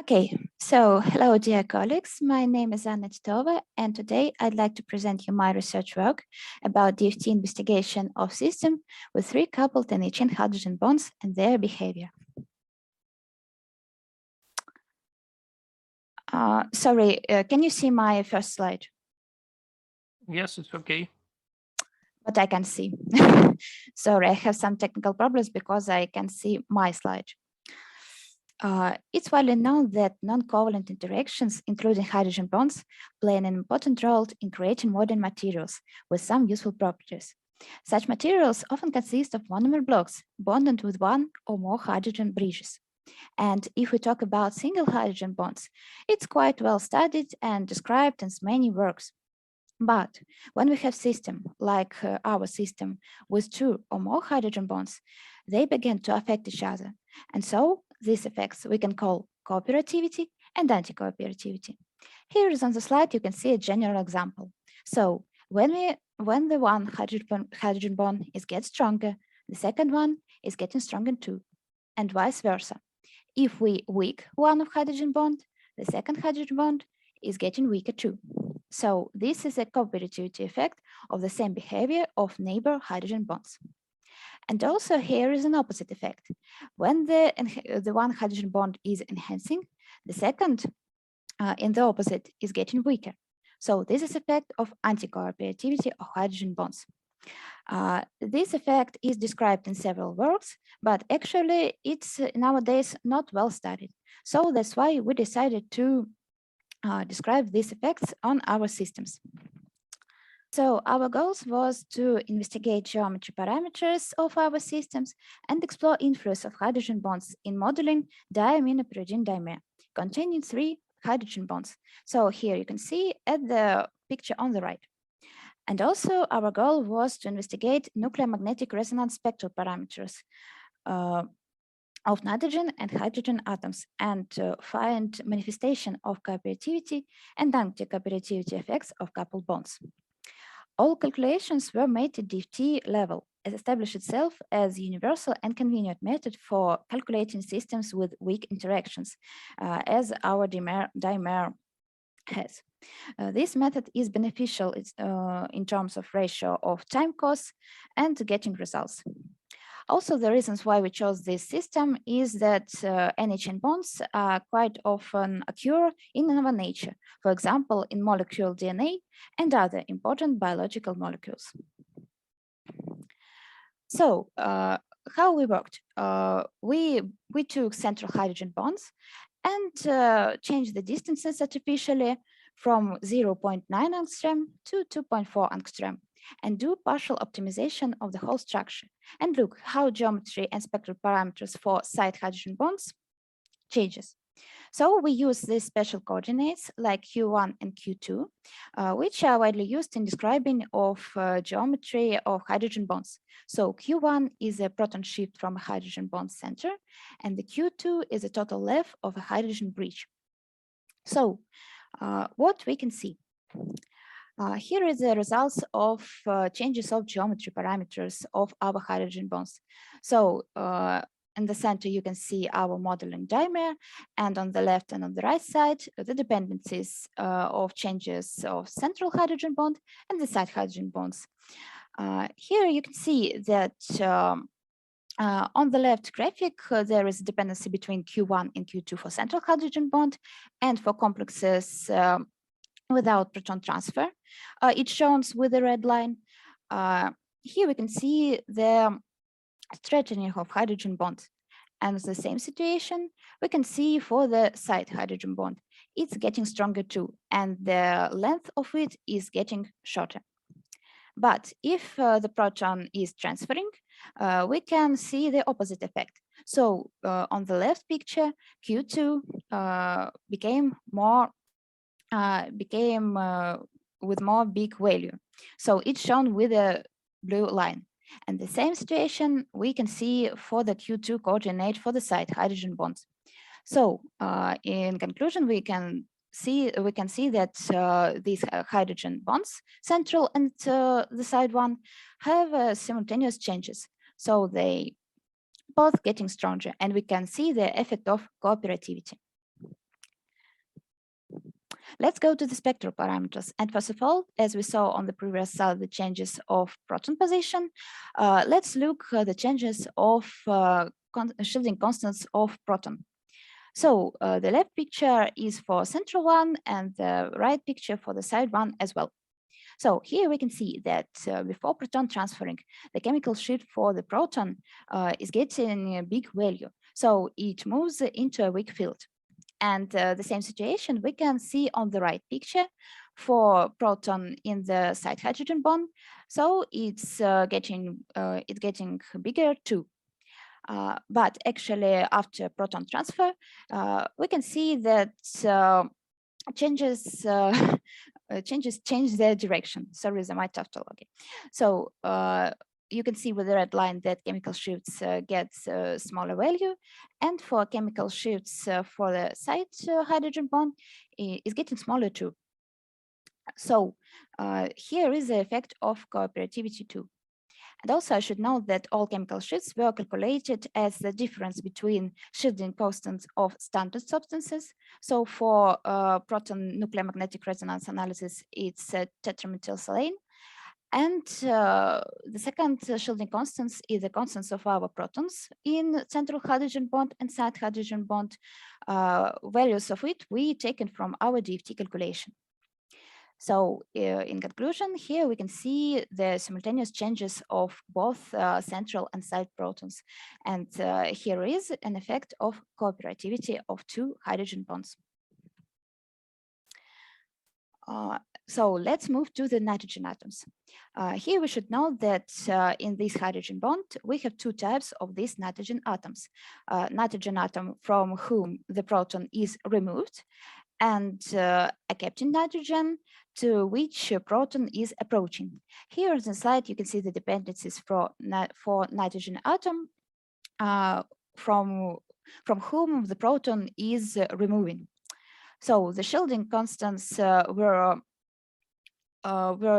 Okay, so hello, dear colleagues. My name is Anna Titova, and today I'd like to present you my research work about DFT investigation of system with three coupled and chain hydrogen bonds and their behavior. Sorry, can you see my first slide? Yes, it's okay. But I can see. Sorry, I have some technical problems because I can see my slide. It's widely known that non-covalent interactions, including hydrogen bonds, play an important role in creating modern materials with some useful properties. Such materials often consist of monomer blocks bonded with one or more hydrogen bridges. And if we talk about single hydrogen bonds, it's quite well studied and described in many works. But when we have system like our system with two or more hydrogen bonds, they begin to affect each other. And so these effects we can call cooperativity and anti-cooperativity. Here is on the slide, you can see a general example. So when the one hydrogen bond is getting stronger, the second one is getting stronger too, and vice versa. If we weak one of hydrogen bond, the second hydrogen bond is getting weaker too. So this is a cooperativity effect of the same behavior of neighbor hydrogen bonds. And also here is an opposite effect. When the one hydrogen bond is enhancing, the second in the opposite is getting weaker. So this is effect of anti-cooperativity of hydrogen bonds. This effect is described in several works, but actually it's nowadays not well studied. So that's why we decided to describe these effects on our systems. So our goals was to investigate geometry parameters of our systems and explore influence of hydrogen bonds in modeling diamine-pyridine dimer containing three hydrogen bonds. So here you can see at the picture on the right. And also our goal was to investigate nuclear magnetic resonance spectral parameters of nitrogen and hydrogen atoms and find manifestation of cooperativity and anti-cooperativity effects of coupled bonds. All calculations were made at DFT level, as established itself as a universal and convenient method for calculating systems with weak interactions, as our dimer has. This method is beneficial in terms of ratio of time costs and getting results. Also, the reasons why we chose this system is that NHN bonds quite often occur in our nature, for example, in molecular DNA and other important biological molecules. So, how we worked? We took central hydrogen bonds and changed the distances artificially from 0.9 angstrom to 2.4 angstrom and do partial optimization of the whole structure and look how geometry and spectral parameters for side hydrogen bonds changes. So we use these special coordinates like Q1 and Q2, which are widely used in describing of geometry of hydrogen bonds. So Q1 is a proton shift from a hydrogen bond center, and the Q2 is a total length of a hydrogen bridge. So what we can see. Here is the results of changes of geometry parameters of our hydrogen bonds. So in the center, you can see our modeling dimer, and on the left and on the right side, the dependencies of changes of central hydrogen bond and the side hydrogen bonds. Here you can see that on the left graphic, there is a dependency between Q1 and Q2 for central hydrogen bond, and for complexes without proton transfer. It's shown with the red line. Here we can see the strengthening of hydrogen bonds. And the same situation we can see for the side hydrogen bond. It's getting stronger too, and the length of it is getting shorter. But if the proton is transferring, we can see the opposite effect. So on the left picture, Q2 became with more big value. So it's shown with a blue line. And the same situation we can see for the Q2 coordinate for the side hydrogen bonds. So in conclusion, we can see that these hydrogen bonds, central and the side one, have simultaneous changes. So they both getting stronger, and we can see the effect of cooperativity. Let's go to the spectral parameters. And first of all, as we saw on the previous slide, the changes of proton position, let's look at the changes of shielding constants of proton. So the left picture is for central one and the right picture for the side one as well. So here we can see that before proton transferring, the chemical shift for the proton is getting a big value. So it moves into a weak field. And the same situation we can see on the right picture for proton in the side hydrogen bond. So it's getting bigger too. But actually, after proton transfer, we can see that changes change their direction. Sorry, the my tautology. So you can see with the red line that chemical shifts gets smaller value, and for chemical shifts for the side hydrogen bond is getting smaller too. So here is the effect of cooperativity too. And also I should note that all chemical shifts were calculated as the difference between shielding constants of standard substances. So for proton nuclear magnetic resonance analysis, it's tetramethylsilane. And the second shielding constants is the constants of our protons in central hydrogen bond and side hydrogen bond, values of it we taken from our DFT calculation. So in conclusion, here we can see the simultaneous changes of both central and side protons. And here is an effect of cooperativity of two hydrogen bonds. So let's move to the nitrogen atoms. Here we should know that in this hydrogen bond, we have two types of these nitrogen atoms. Nitrogen atom from whom the proton is removed, and a captain nitrogen to which a proton is approaching. Here on the slide, you can see the dependencies for nitrogen atom from whom the proton is removing. So the shielding constants were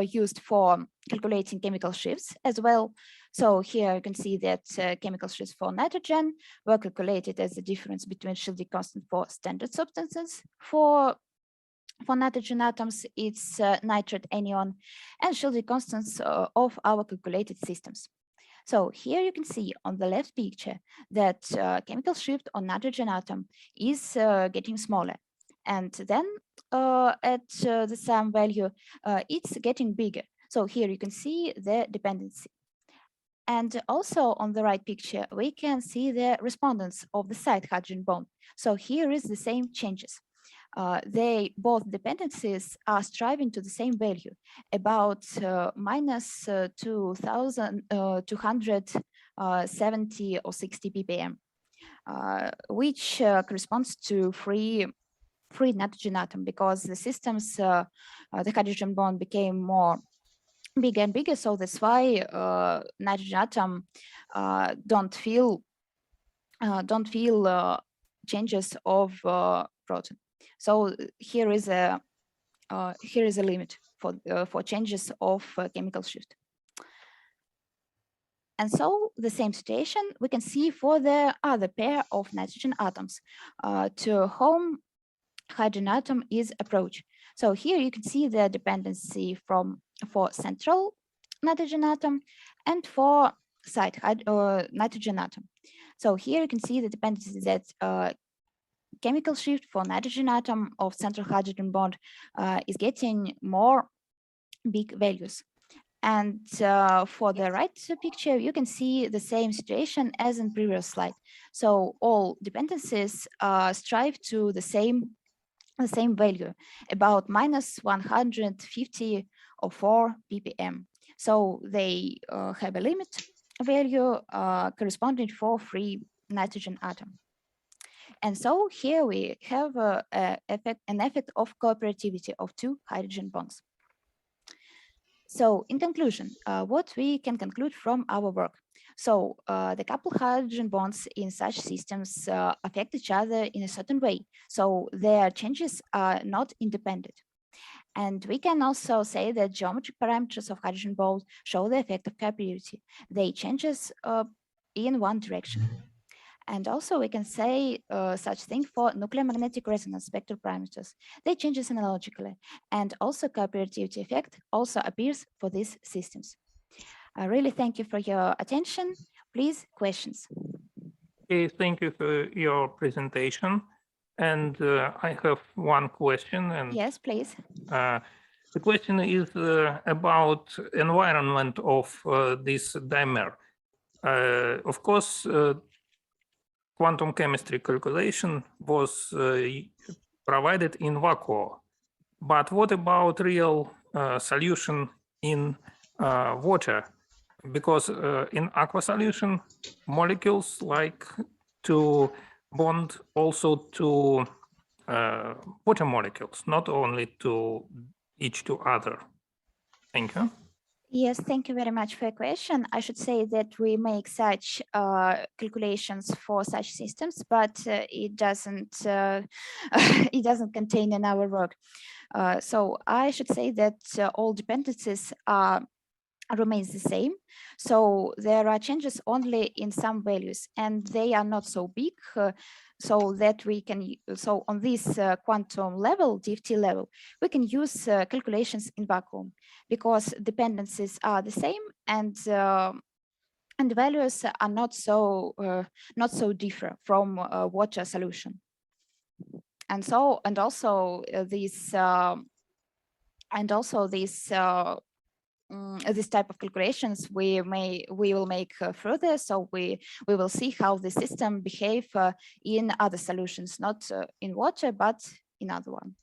used for calculating chemical shifts as well. So here you can see that chemical shifts for nitrogen were calculated as the difference between shielding constant for standard substances. For nitrogen atoms, it's nitrate anion, and shielding constants of our calculated systems. So here you can see on the left picture that chemical shift on nitrogen atom is getting smaller. And then at the same value, it's getting bigger. So here you can see the dependency. And also on the right picture, we can see the respondence of the side hydrogen bond. So here is the same changes. They both dependencies are striving to the same value, about minus 270 or 60 ppm, which corresponds to free nitrogen atom, because the systems, the hydrogen bond became more bigger and bigger. So that's why nitrogen atom don't feel changes of proton. So here is a limit for changes of chemical shift. And so the same situation we can see for the other pair of nitrogen atoms to whom hydrogen atom is approach. So here you can see the dependency for central nitrogen atom and for side nitrogen atom. So here you can see the dependency that chemical shift for nitrogen atom of central hydrogen bond is getting more big values. And for the right picture, you can see the same situation as in previous slide. So all dependencies strive to the same value, about minus 150 or 4 ppm. So they have a limit value corresponding for free nitrogen atom. And so here we have an effect of cooperativity of two hydrogen bonds. So in conclusion, what we can conclude from our work. So the coupled hydrogen bonds in such systems affect each other in a certain way. So their changes are not independent. And we can also say that geometric parameters of hydrogen bonds show the effect of cooperativity. They changes in one direction. And also we can say such thing for nuclear magnetic resonance spectral parameters. They changes analogically, and also cooperativity effect also appears for these systems. I really thank you for your attention. Please, questions. Okay, thank you for your presentation. And I have one question. And Yes, please. the question is about environment of this dimer. Of course, quantum chemistry calculation was provided in vacuum. But what about real solution in water? Because in aqua solution, molecules like to bond also to water molecules, not only to each to other. Thank you. Yes, thank you very much for your question. I should say that we make such calculations for such systems, but it doesn't it doesn't contain in our work. So I should say that all dependencies remains the same. So there are changes only in some values, and they are not so big, so that we can, so on this quantum level, DFT level, we can use calculations in vacuum because dependencies are the same, and the values are not so different from water solution. And so, and also this this type of calculations we will make further. So we will see how the system behave in other solutions, not in water, but in other one.